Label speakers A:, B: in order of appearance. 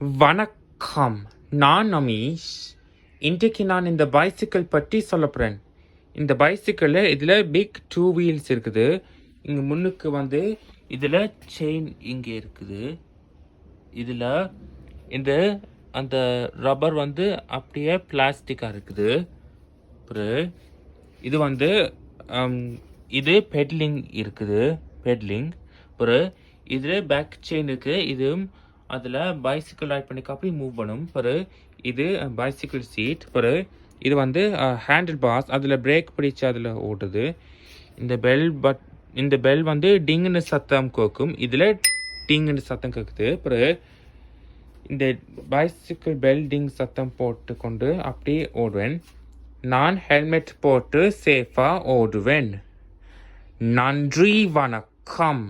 A: வணக்கம், நான் அமீஷ். இன்றைக்கு நான் இந்த பைசிக்கிள் பற்றி சொல்ல போகிறேன். இந்த பைசிக்கிளில் இதில் பிக் 2 வீல்ஸ் இருக்குது. இங்கே முன்னுக்கு வந்து இதில் செயின் இங்கே இருக்குது. இதில் இந்த அந்த ரப்பர் வந்து அப்படியே பிளாஸ்டிக்காக இருக்குது. அப்புறம் இது வந்து இது பெட்லிங் இருக்குது, பெட்லிங். அப்புறம் இதில் பேக் செயின் இருக்குது. இது அதில் பைசிக்கிள் ரைட் பண்ணிக்க அப்படி மூவ் பண்ணும். பிறகு இது பைசிக்கிள் சீட். பிறகு இது வந்து ஹேண்டில் பாஸ், அதில் பிரேக் பிடிச்சி அதில் ஓட்டுது. இந்த பெல் வந்து டிங்குன்னு சத்தம் கேட்கும். இதில் டிங்குன்னு சத்தம் கேட்குது. பிறகு இந்த பைசிக்கிள் பெல் டிங் சத்தம் போட்டு கொண்டு அப்படி ஓடுவேன். நான் ஹெல்மெட் போட்டு சேஃபாக ஓடுவேன். நன்றி, வணக்கம்.